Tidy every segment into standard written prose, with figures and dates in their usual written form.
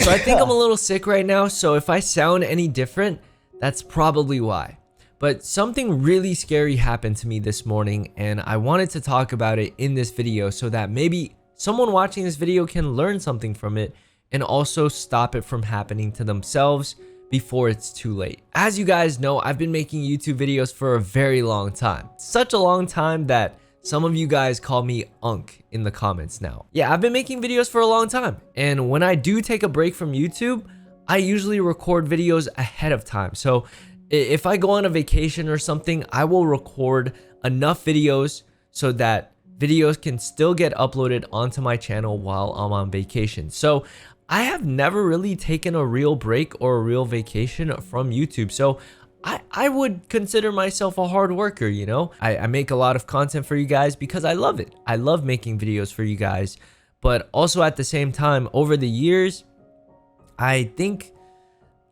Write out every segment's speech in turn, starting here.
So I think I'm a little sick right now, so if I sound any different, that's probably why. But something really scary happened to me this morning, and I wanted to talk about it in this video so that maybe someone watching this video can learn something from it and also stop it from happening to themselves before it's too late. As you guys know, I've been making YouTube videos for a very long time. Such a long time that some of you guys call me Unk in the comments now. Yeah, I've been making videos for a long time. And when I do take a break from YouTube, I usually record videos ahead of time. So if I go on a vacation or something, I will record enough videos so that videos can still get uploaded onto my channel while I'm on vacation. So I have never really taken a real break or a real vacation from YouTube. So I would consider myself a hard worker, you know? I make a lot of content for you guys because I love it. I love making videos for you guys. But also at the same time, over the years, I think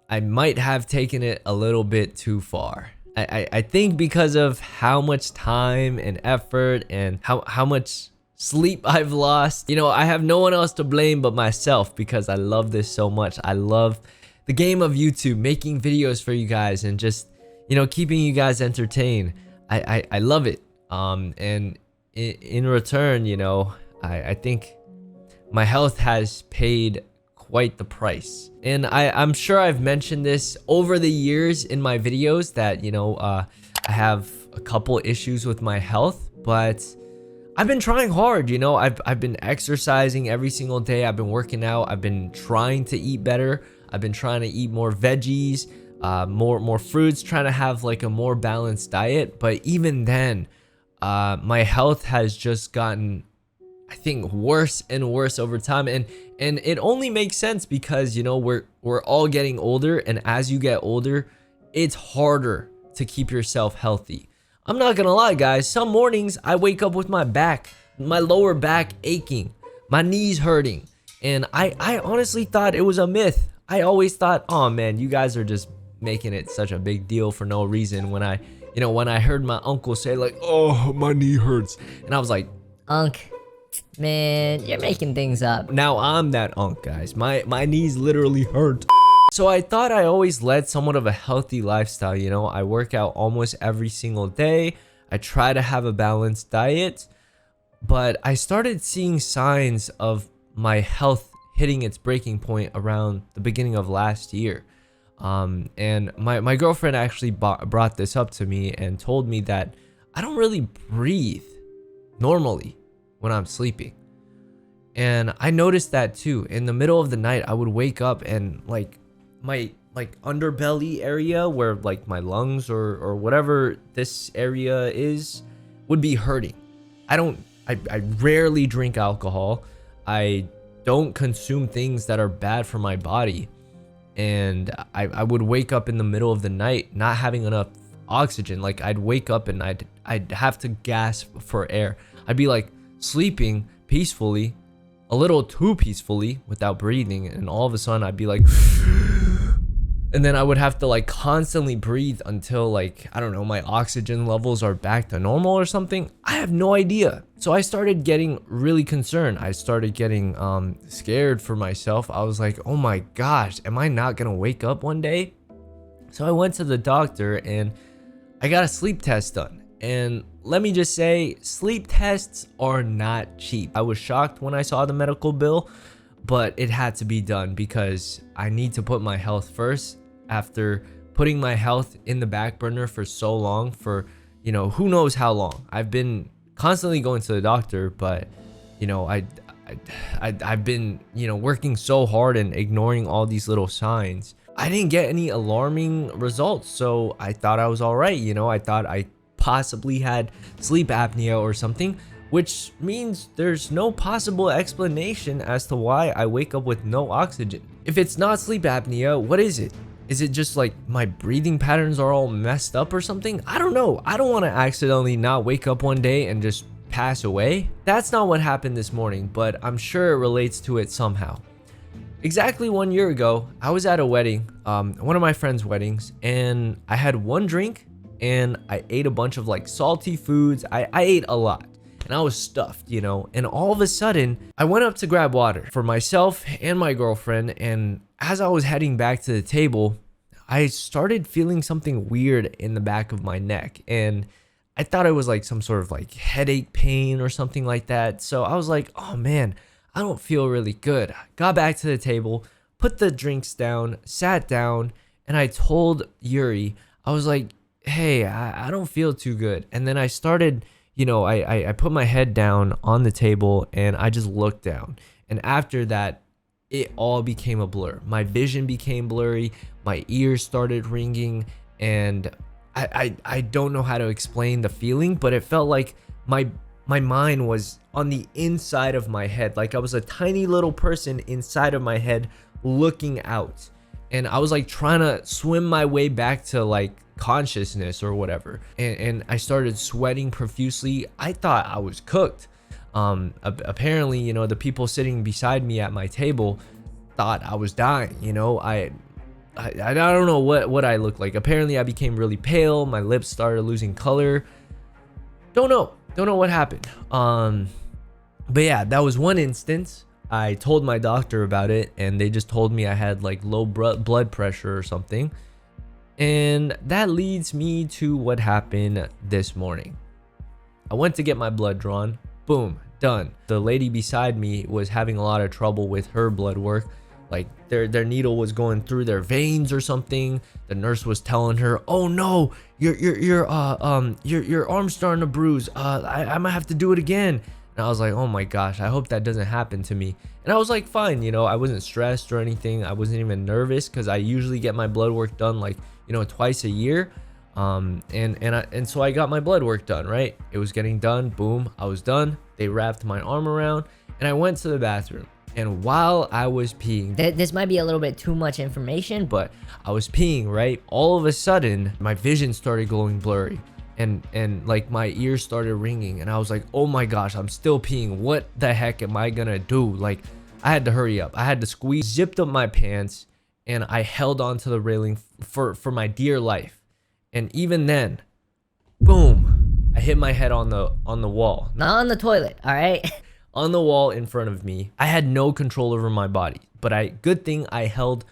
I might have taken it a little bit too far. I think because of how much time and effort and how much sleep I've lost. You know, I have no one else to blame but myself because I love this so much. I love the game of YouTube, making videos for you guys and just, you know, keeping you guys entertained. I love it. And in return, you know, I think my health has paid quite the price. And I'm sure I've mentioned this over the years in my videos that, you know, I have a couple issues with my health, but I've been trying hard, you know. I've been exercising every single day. I've been working out. I've been trying to eat better. I've been trying to eat more veggies, more fruits, trying to have like a more balanced diet. But even then, my health has just gotten, I think, worse and worse over time. And it only makes sense because, you know, we're all getting older, and as you get older, it's harder to keep yourself healthy. I'm not gonna lie, guys. Some mornings I wake up with my lower back aching, my knees hurting, and I honestly thought it was a myth. I always thought, oh man, you guys are just making it such a big deal for no reason. When I heard my uncle say like, oh, my knee hurts, and I was like, Unk, man, you're making things up. now I'm that Unk, guys. My knees literally hurt. So I thought I always led somewhat of a healthy lifestyle, you know. I work out almost every single day. I try to have a balanced diet, but I started seeing signs of my health hitting its breaking point around the beginning of last year. And my girlfriend actually brought this up to me and told me that I don't really breathe normally when I'm sleeping. And I noticed that too. In the middle of the night, I would wake up and like my underbelly area where like my lungs or whatever this area is would be hurting. I rarely drink alcohol. I don't consume things that are bad for my body. And I would wake up in the middle of the night not having enough oxygen. Like I'd wake up and I'd have to gasp for air. I'd be like sleeping peacefully, a little too peacefully without breathing, and all of a sudden I'd be like and then I would have to like constantly breathe until like, I don't know, my oxygen levels are back to normal or something. I have no idea. So I started getting really concerned. I started getting scared for myself. I was like, oh my gosh, am I not gonna wake up one day? So I went to the doctor and I got a sleep test done. And let me just say, sleep tests are not cheap. I was shocked when I saw the medical bill, but it had to be done because I need to put my health first after putting my health in the back burner for so long, for, you know, who knows how long. I've been constantly going to the doctor, but, you know, I've been, you know, working so hard and ignoring all these little signs. I didn't get any alarming results, so I thought I was all right. You know, I thought I possibly had sleep apnea or something, which means there's no possible explanation as to why I wake up with no oxygen. If it's not sleep apnea, what is it? Is it just like my breathing patterns are all messed up or something? I don't know. I don't want to accidentally not wake up one day and just pass away. That's not what happened this morning, but I'm sure it relates to it somehow. Exactly 1 year ago, I was at a wedding, one of my friends' weddings, and I had one drink and I ate a bunch of like salty foods. I ate a lot and I was stuffed, you know, and all of a sudden I went up to grab water for myself and my girlfriend, and as I was heading back to the table, I started feeling something weird in the back of my neck, and I thought it was like some sort of like headache pain or something like that. So I was like, oh man, I don't feel really good. Got back to the table, put the drinks down, sat down, and I told Yuri, I was like, hey, I don't feel too good. And then I started, I put my head down on the table and I just looked down. And after that, it all became a blur. My vision became blurry, my ears started ringing, and I don't know how to explain the feeling, but it felt like my mind was on the inside of my head. Like I was a tiny little person inside of my head looking out. And I was like trying to swim my way back to like consciousness or whatever. And I started sweating profusely. I thought I was cooked. Apparently, the people sitting beside me at my table thought I was dying. I don't know what I looked like. Apparently I became really pale. My lips started losing color. Don't know what happened. But yeah, that was one instance. I told my doctor about it and they just told me I had like low blood pressure or something. And that leads me to what happened this morning. I went to get my blood drawn. Boom, done. The lady beside me was having a lot of trouble with her blood work. Like their needle was going through their veins or something. The nurse was telling her, "Oh no, your arm's starting to bruise. I might have to do it again." And I was like, "Oh my gosh, I hope that doesn't happen to me." And I was like, fine, I wasn't stressed or anything. I wasn't even nervous because I usually get my blood work done like, twice a year. And so I got my blood work done, right? It was getting done. Boom, I was done. They wrapped my arm around and I went to the bathroom. And while I was peeing, This might be a little bit too much information, but I was peeing, right? All of a sudden, my vision started going blurry. And like my ears started ringing and I was like, oh my gosh, I'm still peeing. What the heck am I gonna do? Like I had to hurry up. I had to squeeze, zipped up my pants, and I held onto the railing for my dear life. And even then, boom, I hit my head on the wall. not on the toilet, all right? On the wall in front of me. I had no control over my body, but good thing I held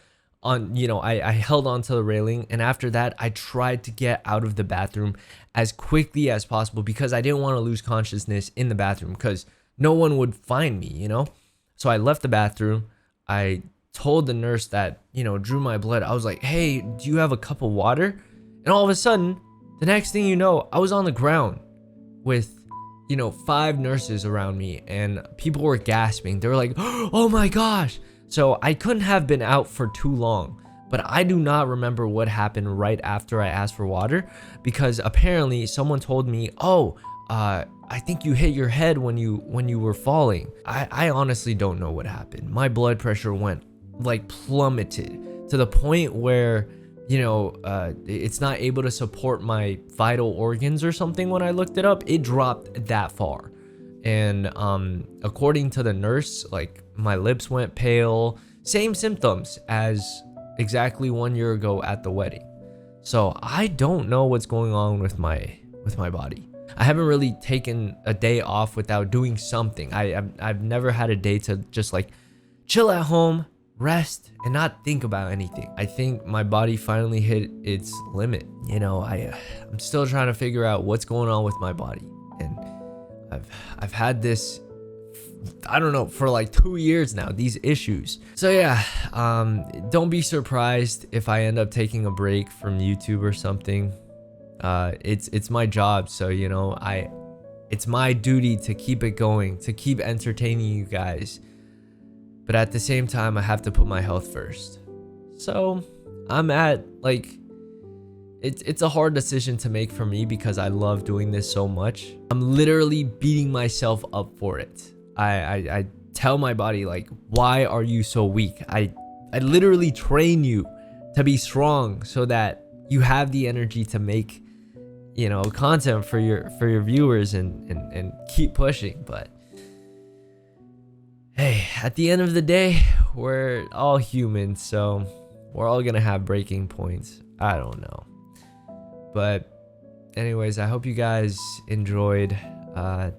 on, I held onto the railing, and after that I tried to get out of the bathroom as quickly as possible because I didn't want to lose consciousness in the bathroom because no one would find me, So I left the bathroom. I told the nurse that, drew my blood. I was like, "Hey, do you have a cup of water?" And all of a sudden, the next thing you know, I was on the ground with 5 nurses around me and people were gasping. They were like, "Oh my gosh." So I couldn't have been out for too long, but I do not remember what happened right after I asked for water because apparently someone told me, "Oh, I think you hit your head when you were falling." I honestly don't know what happened. My blood pressure went like plummeted to the point where it's not able to support my vital organs or something. When I looked it up, it dropped that far. And according to the nurse, like my lips went pale, same symptoms as exactly 1 year ago at the wedding. So I don't know what's going on with my body. I haven't really taken a day off without doing something. I've never had a day to just like chill at home, rest, and not think about anything. I think my body finally hit its limit. I'm still trying to figure out what's going on with my body, and I've had this, I don't know, for like 2 years now, these issues. So yeah, don't be surprised if I end up taking a break from YouTube or something. It's my job, so it's my duty to keep it going, to keep entertaining you guys. But at the same time, I have to put my health first. So I'm at like, it's a hard decision to make for me because I love doing this so much. I'm literally beating myself up for it. I tell my body like, why are you so weak? I literally train you to be strong so that you have the energy to make content for your viewers and keep pushing. But hey, at the end of the day, we're all human, so we're all gonna have breaking points. I don't know. But anyways, I hope you guys enjoyed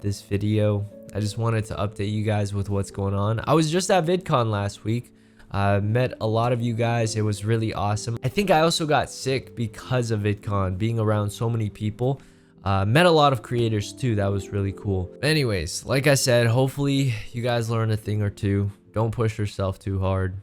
this video. I just wanted to update you guys with what's going on. I was just at VidCon last week. Met a lot of you guys. It was really awesome. I think I also got sick because of VidCon, being around so many people. Met a lot of creators too. That was really cool. Anyways, like I said, hopefully you guys learned a thing or two. Don't push yourself too hard.